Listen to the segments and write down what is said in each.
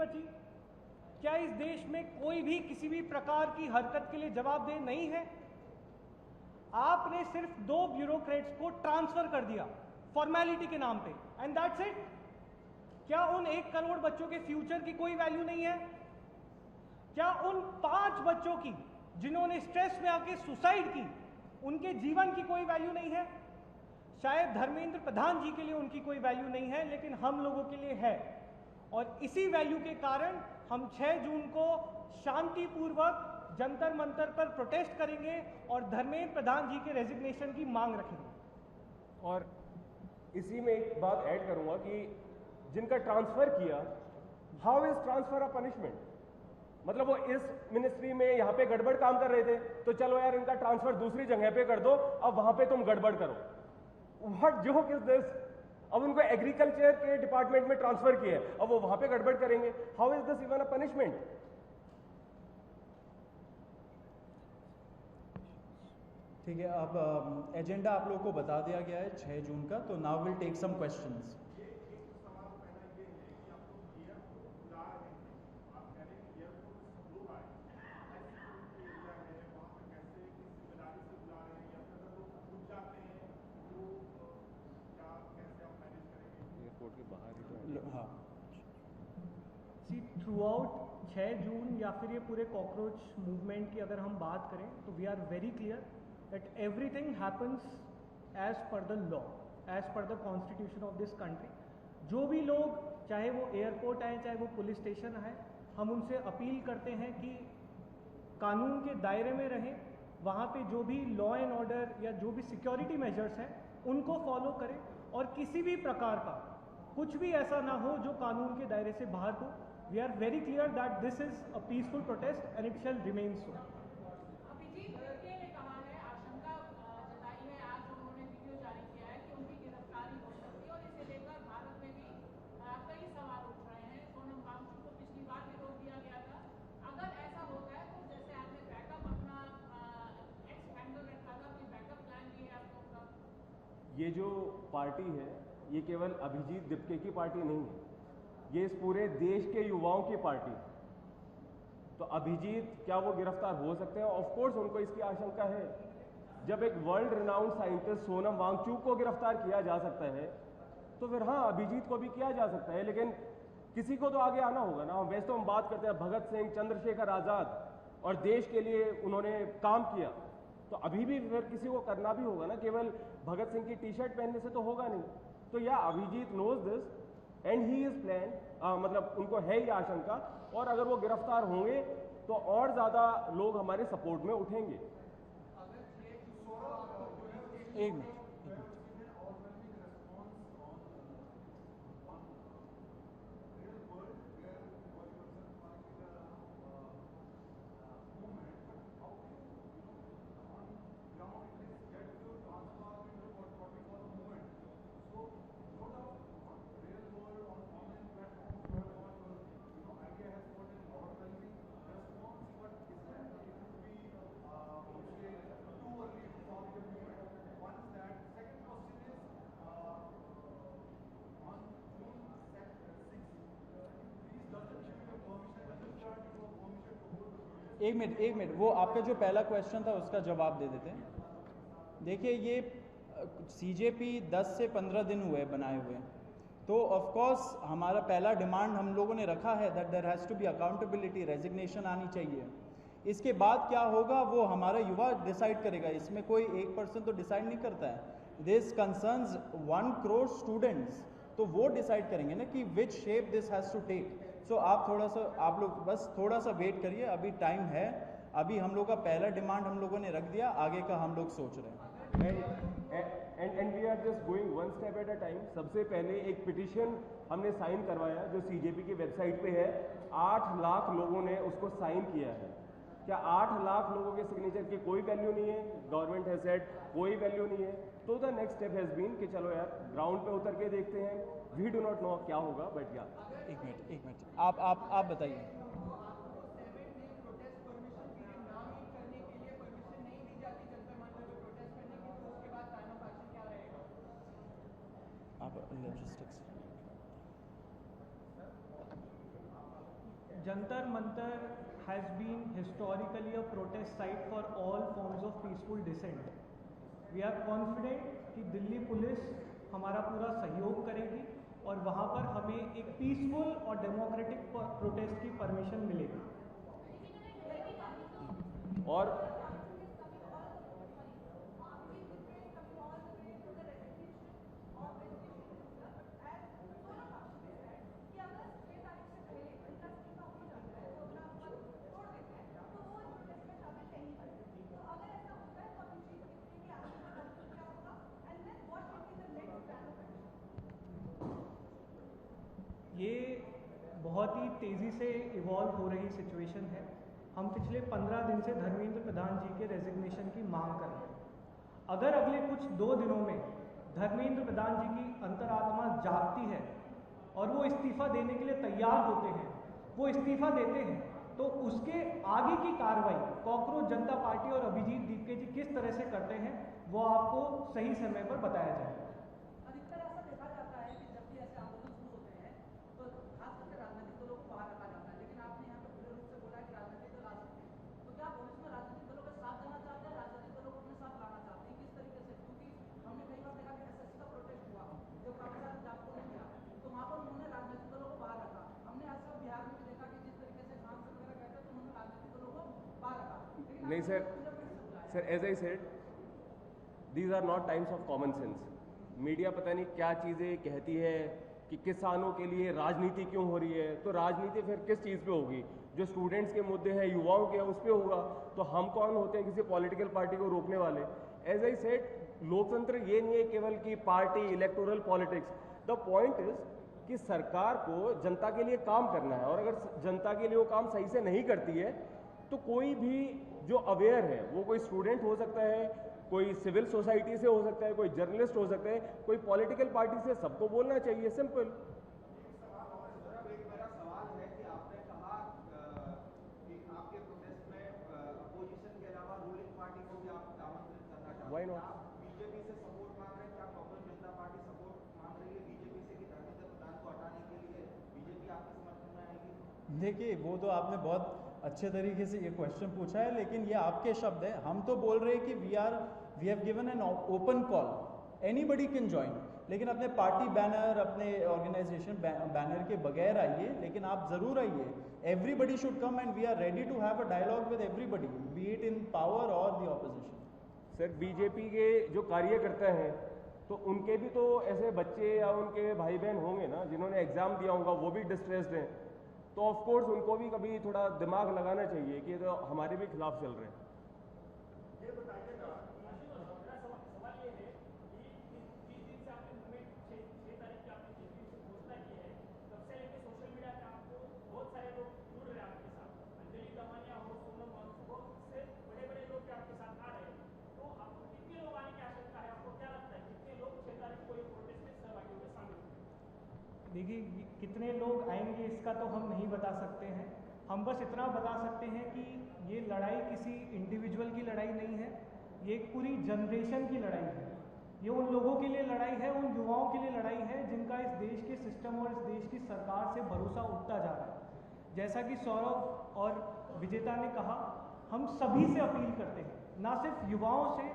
बची? क्या इस देश में कोई भी किसी भी प्रकार की हरकत के लिए जवाबदेह नहीं है? आपने सिर्फ 2 ब्यूरोक्रेट्स को ट्रांसफर कर दिया फॉर्मेलिटी के नाम पे, एंड दैट्स इट। क्या उन 1 करोड़ बच्चों के फ्यूचर की कोई वैल्यू नहीं है? क्या उन 5 बच्चों की जिन्होंने स्ट्रेस में आके सुसाइड की, उनके जीवन की कोई वैल्यू नहीं है? शायद धर्मेंद्र प्रधान जी के लिए उनकी कोई वैल्यू नहीं है, लेकिन हम लोगों के लिए है। और इसी वैल्यू के कारण हम 6 जून को शांतिपूर्वक जंतर मंतर पर प्रोटेस्ट करेंगे और धर्मेंद्र प्रधान जी के रेजिग्नेशन की मांग रखेंगे। और इसी में एक बात ऐड करूंगा कि जिनका ट्रांसफर किया, how is transfer a punishment? मतलब वो इस मिनिस्ट्री में यहाँ पे गड़बड़ काम कर रहे थे, तो चलो यार इनका ट्रांसफर दूसरी जगह पे कर दो, अब वहां पे तुम गड़बड़ करो। What joke is this? अब उनको एग्रीकल्चर के डिपार्टमेंट में ट्रांसफर किया है, अब वो वहां पे गड़बड़ करेंगे। How is this even a punishment? ठीक है, अब एजेंडा आप लोगों को बता दिया गया है 6 जून का, तो now will take some questions. हाँ, सी थ्रू आउट 6 जून या फिर ये पूरे कॉकरोच मूवमेंट की अगर हम बात करें तो we are very clear that everything happens as per the law, as per the constitution of this country. जो भी लोग, चाहे वो एयरपोर्ट आए चाहे वो पुलिस स्टेशन आए, हम उनसे अपील करते हैं कि कानून के दायरे में रहें। वहाँ पे जो भी लॉ एंड ऑर्डर या जो भी सिक्योरिटी मेजर्स हैं उनको फॉलो करें, और किसी भी प्रकार का कुछ भी ऐसा ना हो जो कानून के दायरे से बाहर हो। We are very clear that this is a peaceful protest and it shall remain so. Abhijit ने कहा है, आशंका जताई है, आज उन्होंने वीडियो जारी किया है कि उनकी गिरफ्तारी हो सकती है, और इसे लेकर भारत में भी कई सवाल उठ रहे हैं। सोनम वांगचुक को पिछली बार भी रोक दिया गया था। अगर ऐसा होता है तो जैसे आपने बैकअप अपना एक्सपेंडर रखा था, कोई बैकअप प्लान भी है आप लोगों का? ये जो पार्टी है ये केवल अभिजीत दिपके की पार्टी नहीं है, ये इस पूरे देश के युवाओं की पार्टी है। तो अभिजीत क्या वो गिरफ्तार हो सकते हैं? ऑफ कोर्स उनको इसकी आशंका है। जब एक world renowned scientist Sonam Wangchuk को गिरफ्तार किया जा सकता है, तो फिर हाँ, अभिजीत को भी किया जा सकता है, लेकिन किसी को तो आगे आना होगा ना। वैसे तो हम बात करते हैं भगत सिंह, चंद्रशेखर आजाद, और देश के लिए उन्होंने काम किया, तो अभी भी फिर किसी को करना भी होगा ना। केवल भगत सिंह की टी शर्ट पहनने से तो होगा नहीं। तो या Abhijit knows this and he is plan, मतलब उनको है ये आशंका, और अगर वो गिरफ्तार होंगे तो और ज्यादा लोग हमारे सपोर्ट में उठेंगे। एक मिनट। एक मिनट, वो आपका जो पहला क्वेश्चन था उसका जवाब दे देते हैं। देखिए, ये सीजेपी 10 से 15 दिन हुए बनाए हुए, तो ऑफ कोर्स हमारा पहला डिमांड हम लोगों ने रखा है that there has to be accountability, resignation आनी चाहिए। इसके बाद क्या होगा वो हमारा युवा डिसाइड करेगा, इसमें कोई एक पर्सन तो डिसाइड नहीं करता है। दिस कंसर्न्स 1 करोड़ स्टूडेंट्स, तो वो डिसाइड करेंगे ना कि which shape this has to take. So आप लोग बस थोड़ा सा वेट करिए, अभी टाइम है। अभी हम लोग का पहला डिमांड हम लोगों ने रख दिया, आगे का हम लोग सोच रहे हैं। And we are just going 1 step at a time. सबसे पहले एक पिटीशन हमने साइन करवाया जो सीजेपी की वेबसाइट पे है। 8 लाख लोगों ने उसको साइन किया है। क्या 8 लाख लोगों के सिग्नेचर की कोई वैल्यू नहीं है? गवर्नमेंट हैज सेड कोई वैल्यू नहीं है। तो the next step has been कि चलो यार ग्राउंड पे उतर के देखते हैं। वी डू नॉट नो क्या होगा, बट या एक मिनट, आप बताइए। आप logistics Jantar Mantar has been historically a protest site for all forms of peaceful dissent. We are confident कि दिल्ली पुलिस हमारा पूरा सहयोग करेगी और वहाँ पर हमें एक पीसफुल और डेमोक्रेटिक प्रोटेस्ट की परमिशन मिलेगी। और ये बहुत ही तेज़ी से इवॉल्व हो रही सिचुएशन है। हम पिछले 15 दिन से धर्मेंद्र प्रधान जी के रेजिग्नेशन की मांग कर रहे हैं। अगर अगले कुछ 2 दिनों में धर्मेंद्र प्रधान जी की अंतरात्मा जागती है और वो इस्तीफ़ा देने के लिए तैयार होते हैं, वो इस्तीफ़ा देते हैं, तो उसके आगे की कार्रवाई कॉकरोच जनता पार्टी और अभिजीत दीपके जी किस तरह से करते हैं वो आपको सही समय पर बताया जाएगा। अधिकतर ऐसा देखा जाता है कि जब भी ऐसे आंदोलन शुरू होते हैं तो खास करके राजनीतिक दलों को बाहर रखा जाता है, लेकिन आपने यहाँ पे खुले रूप से बोला है कि राजनीतिक दल आ सकते हैं, तो क्या पुलिस में राजनीतिक दलों के साथ जाना चाहते हैं, राजनीतिक दलों को अपने साथ लाना चाहते हैं, किस तरीके से? क्योंकि हमने कई बार देखा कि एसएससी का प्रोटेस्ट हुआ जब प्रोफेसर जापको ने किया तो वहाँ पर उन्होंने राजनीतिक दलों को बाहर रखा। हमने ऐसा बिहार में भी देखा कि जिस तरीके से सांसद वगैरह कहते हैं तो उन्होंने राजनीतिक दलों को बाहर रखा। नहीं sir, as I said, these are not times of common sense. Media पता नहीं क्या चीज़ें कहती है कि किसानों के लिए राजनीति क्यों हो रही है, तो राजनीति फिर किस चीज़ पे होगी? जो स्टूडेंट्स के मुद्दे हैं, युवाओं के हैं, उस पर होगा। तो हम कौन होते हैं किसी पॉलिटिकल पार्टी को रोकने वाले? एज आई सेड, लोकतंत्र ये नहीं है केवल कि party, electoral politics. The point is कि सरकार को जनता के लिए काम करना है, और अगर जनता के लिए वो काम सही से नहीं करती है तो कोई भी जो अवेयर है, वो कोई स्टूडेंट हो सकता है, कोई सिविल सोसाइटी से हो सकता है, कोई जर्नलिस्ट हो सकता है, कोई पॉलिटिकल पार्टी से, सबको बोलना चाहिए। सिंपल। मेरा सवाल है कि आपने कहा कि आपके प्रोटेस्ट में अपोजिशन के अलावा रूलिंग पार्टी को भी आप आमंत्रित करना चाहते हैं। Why not? आप बीजेपी से सपोर्ट मांग रहे हैं, क्या कांग्रेस जनता पार्टी सपोर्ट मांग रही है बीजेपी से कि धर्मेंद्र प्रधान को हटाने के लिए बीजेपी आपके समर्थन में आएगी? देखिए, वो तो आपने बहुत अच्छे तरीके से ये क्वेश्चन पूछा है, लेकिन ये आपके शब्द हैं। हम तो बोल रहे हैं कि we have given an open call, anybody can join, लेकिन अपने पार्टी बैनर, अपने ऑर्गेनाइजेशन बैनर के बगैर आइए, लेकिन आप ज़रूर आइए। Everybody should come and we are ready to have a dialogue with everybody, be it in power और द ऑपोजिशन। सर, बीजेपी के जो कार्यकर्ता हैं तो उनके भी तो ऐसे बच्चे या उनके भाई बहन होंगे ना जिन्होंने एग्ज़ाम दिया होगा, वो भी डिस्ट्रेस्ड हैं, तो ऑफ कोर्स उनको भी कभी थोड़ा दिमाग लगाना चाहिए कि तो हमारे भी खिलाफ चल रहे हैं। ये बताइएगा, सवाल ये है कि जिस दिन से आपने मूवमेंट 6 तारीख की आपने जिस दिन से घोषणा की है, तब से लेकर सोशल मीडिया पे आपको बहुत सारे लोग जुड़ रहे हैं आपके साथ। अंजलि दमानिया हो, सोनम वांगचुक हो, इससे बड़े लोग भी आपके साथ आ रहे हैं, तो आपको कितने लोग आने की आशंका है? आपको क्या लगता है कितने लोग 6 तारीख को ये प्रोटेस्ट में सहभागी होंगे, शामिल होंगे? देखिए, कितने लोग आएंगे इसका तो हम नहीं बता सकते हैं। हम बस इतना बता सकते हैं कि ये लड़ाई किसी इंडिविजुअल की लड़ाई नहीं है, ये एक पूरी जनरेशन की लड़ाई है। ये उन लोगों के लिए लड़ाई है, उन युवाओं के लिए लड़ाई है जिनका इस देश के सिस्टम और इस देश की सरकार से भरोसा उठता जा रहा है। जैसा कि सौरभ और विजेता ने कहा, हम सभी से अपील करते हैं, ना सिर्फ युवाओं से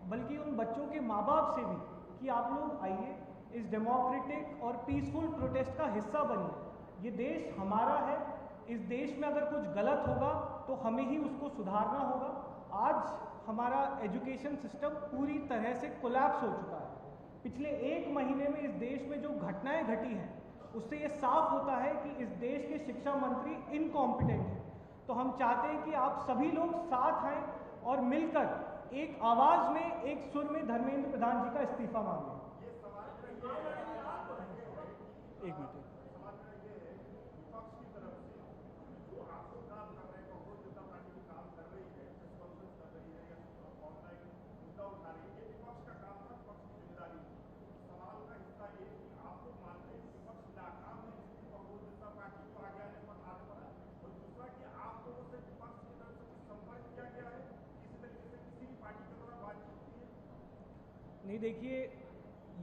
बल्कि उन बच्चों के माँ बाप से भी, कि आप लोग आइए, इस डेमोक्रेटिक और पीसफुल प्रोटेस्ट का हिस्सा बनिए। ये देश हमारा है, इस देश में अगर कुछ गलत होगा तो हमें ही उसको सुधारना होगा। आज हमारा एजुकेशन सिस्टम पूरी तरह से कोलैप्स हो चुका है। पिछले 1 महीने में इस देश में जो घटनाएं घटी हैं उससे ये साफ होता है कि इस देश के शिक्षा मंत्री इनकॉम्पिटेंट हैं। तो हम चाहते हैं कि आप सभी लोग साथ आएँ और मिलकर एक आवाज़ में, एक सुर में धर्मेंद्र प्रधान जी का इस्तीफा मांगें। एक मिनट। नहीं, देखिए,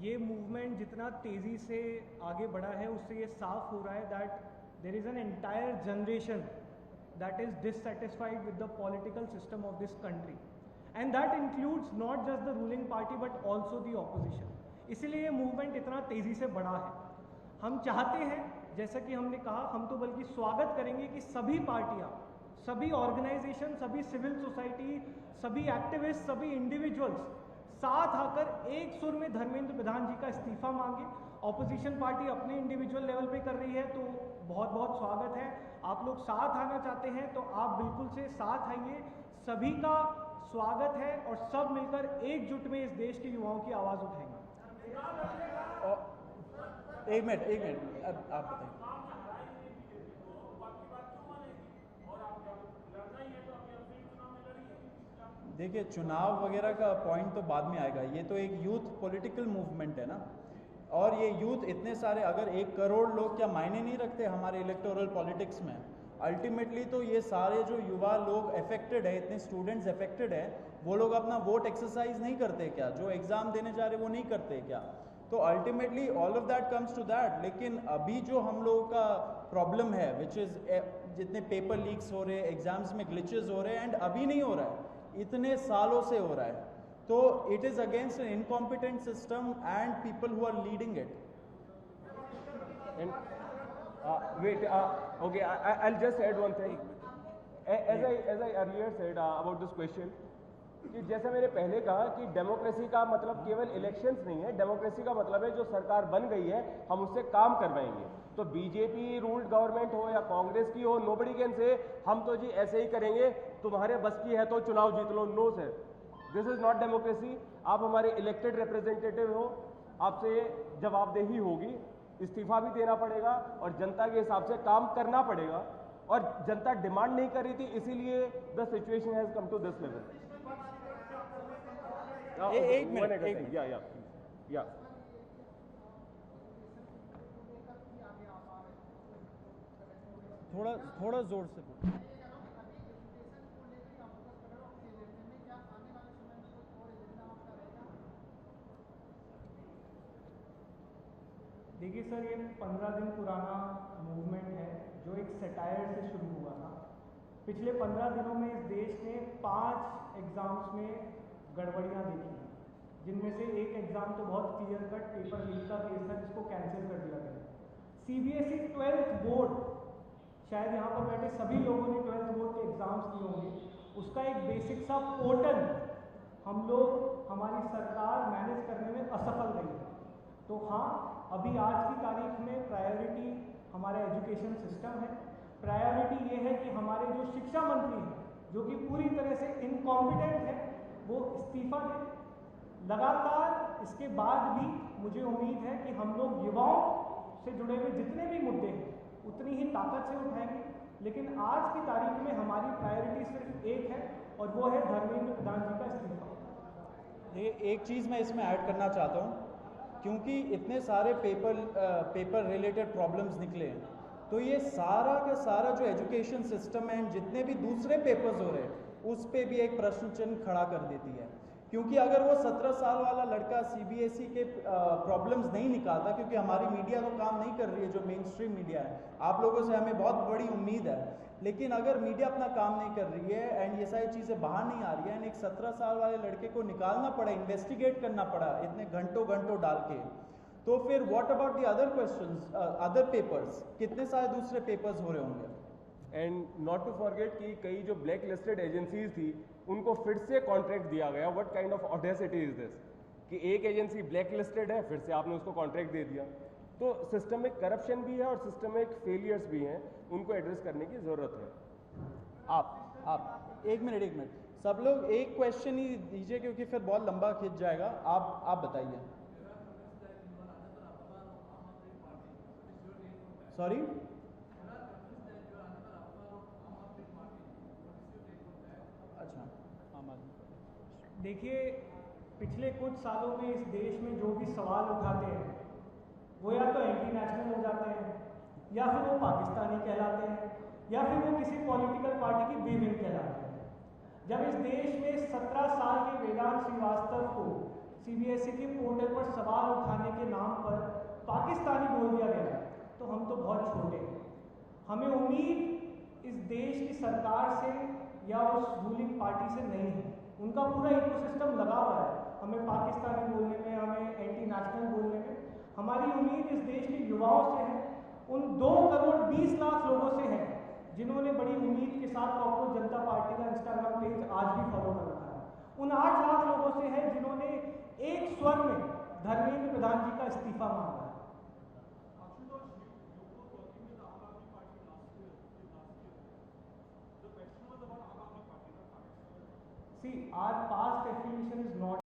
ये मूवमेंट जितना तेज़ी से आगे बढ़ा है उससे ये साफ हो रहा है that there is an entire generation that is dissatisfied with the political system of this country, and that includes not just the ruling party but also the opposition. इसलिए ये मूवमेंट इतना तेज़ी से बढ़ा है. हम चाहते हैं, जैसा कि हमने कहा, हम तो बल्कि स्वागत करेंगे कि सभी पार्टियां, सभी ऑर्गेनाइजेशन, सभी सिविल सोसाइटी, सभी एक्टिविस्ट, सभी इंडिविजुअल्स साथ आकर एक सुर में धर्मेंद्र प्रधान जी का इस्तीफा मांगे. ऑपोजिशन पार्टी अपने इंडिविजुअल लेवल पे कर रही है तो बहुत बहुत स्वागत है. आप लोग साथ आना चाहते हैं तो आप बिल्कुल से साथ आइए. सभी का स्वागत है और सब मिलकर एकजुट में इस देश के युवाओं की आवाज़ उठाएंगे. एक मिनट आप बताइए. देखिए, चुनाव वगैरह का पॉइंट तो बाद में आएगा. ये तो एक यूथ पॉलिटिकल मूवमेंट है ना, और ये यूथ इतने सारे, अगर 1 करोड़ लोग क्या मायने नहीं रखते हमारे इलेक्टोरल पॉलिटिक्स में. अल्टीमेटली तो ये सारे जो युवा लोग अफेक्टेड है, इतने स्टूडेंट्स अफेक्टेड है, वो लोग अपना वोट एक्सरसाइज नहीं करते क्या? जो एग्ज़ाम देने जा रहे वो नहीं करते क्या? तो ultimately all of that comes to that. लेकिन अभी जो हम लोगों का प्रॉब्लम है, विच इज़ जितने पेपर लीक्स हो रहे हैं, एग्जाम्स में ग्लिचेस हो रहे हैं, एंड अभी नहीं हो रहा है, इतने सालों से हो रहा है. तो it is against an incompetent system and people who are leading it. Wait, okay, I'll just add one thing. As I earlier said about this question, कि जैसे मैंने पहले कहा कि डेमोक्रेसी का मतलब केवल इलेक्शंस नहीं है. डेमोक्रेसी का मतलब है जो सरकार बन गई है हम उससे काम करवाएंगे. तो बीजेपी रूल्ड गवर्नमेंट हो या कांग्रेस की हो, नोबडी कैन से हम तो जी ऐसे ही करेंगे, तुम्हारे बस की है तो चुनाव जीत लो. No sir, this is not democracy. आप हमारे इलेक्टेड रिप्रेजेंटेटिव हो, आपसे जवाबदेही होगी, इस्तीफा भी देना पड़ेगा और जनता के हिसाब से काम करना पड़ेगा. और जनता डिमांड नहीं कर रही थी, इसीलिए the situation has come to this level. एक मिनट. या थोड़ा जोर से बोलो. देखिए सर, ये 15 दिन पुराना मूवमेंट है जो एक सटायर से शुरू हुआ था. पिछले 15 दिनों में इस देश ने 5 एग्ज़ाम्स में गड़बड़ियाँ देखी हैं, जिनमें से एक एग्ज़ाम तो बहुत क्लियर कट पेपर लीक का केस था जिसको कैंसिल कर दिया गया. CBSE 12th बोर्ड, शायद यहाँ पर बैठे सभी लोगों ने 12th बोर्ड के एग्ज़ाम्स दिए होंगे. उसका एक बेसिक सा पोर्टल हम लोग, हमारी सरकार मैनेज करने में असफल रही है. तो हाँ, अभी आज की तारीख में प्रायोरिटी हमारा एजुकेशन सिस्टम है. प्रायोरिटी ये है कि हमारे जो शिक्षा मंत्री हैं, जो कि पूरी तरह से इनकॉम्पिटेंट है, वो इस्तीफा दें. लगातार इसके बाद भी मुझे उम्मीद है कि हम लोग युवाओं से जुड़े हुए जितने भी मुद्दे हैं उतनी ही ताकत से उठाएंगे. लेकिन आज की तारीख में हमारी प्रायोरिटी सिर्फ एक है और वो है धर्मेंद्र प्रधान जी का इस्तीफा. एक चीज़ मैं इसमें ऐड करना चाहता हूँ, क्योंकि इतने सारे पेपर रिलेटेड प्रॉब्लम्स निकले हैं, तो ये सारा का सारा जो एजुकेशन सिस्टम है, जितने भी दूसरे पेपर्स हो रहे हैं, उस पे भी एक प्रश्न चिन्ह खड़ा कर देती है. क्योंकि अगर वो 17 साल वाला लड़का CBSE के प्रॉब्लम्स नहीं निकालता, क्योंकि हमारी मीडिया तो काम नहीं कर रही है, जो मेन स्ट्रीम मीडिया है, आप लोगों से हमें बहुत बड़ी उम्मीद है, लेकिन अगर मीडिया अपना काम नहीं कर रही है एंड ये सारी चीज़ें बाहर नहीं आ रही है, एंड एक 17 साल वाले लड़के को निकालना पड़ा, इन्वेस्टिगेट करना पड़ा इतने घंटों डाल के, तो फिर what about the other questions, other papers, कितने सारे दूसरे पेपर्स हो रहे होंगे. एंड नॉट टू फॉरगेट कि कई जो ब्लैक लिस्टेड एजेंसीज थी उनको फिर से कॉन्ट्रैक्ट दिया गया. What kind of audacity is this कि एक एजेंसी ब्लैक लिस्टेड है, फिर से आपने उसको कॉन्ट्रैक्ट दे दिया. तो सिस्टम में करप्शन भी है और सिस्टम में फेलियर्स भी हैं, उनको एड्रेस करने की ज़रूरत है. आप एक मिनट सब लोग एक क्वेश्चन ही दीजिए, क्योंकि फिर बहुत लंबा खिंच जाएगा. आप बताइए. सॉरी, अच्छा, आम आदमी. देखिए, पिछले कुछ सालों में इस देश में जो भी सवाल उठाते हैं वो या तो एंटी नेशनल हो जाते हैं, या फिर वो पाकिस्तानी कहलाते हैं, या फिर वो किसी पॉलिटिकल पार्टी की बीविंग कहलाते हैं. जब इस देश में 17 साल के वेदांत श्रीवास्तव को CBSE के पोर्टल पर सवाल उठाने के नाम पर पाकिस्तानी बोल दिया गया, तो हम तो बहुत छोटे हैं. हमें उम्मीद इस देश की सरकार से या उस रूलिंग पार्टी से नहीं है। उनका पूरा इकोसिस्टम लगा हुआ है हमें पाकिस्तानी बोलने में, हमें एंटी नेशनल बोलने में। हमारी उम्मीद इस देश के युवाओं से है, उन 2 करोड़ 20 लाख लोगों से है जिन्होंने बड़ी उम्मीद के साथ कॉकरोच जनता पार्टी का इंस्टाग्राम पेज आज भी फॉलो कर रखा है। उन 8 लाख लोगों से है जिन्होंने एक स्वर में धर्मेंद्र प्रधान जी का इस्तीफा मांगा है। See, our past affiliation is not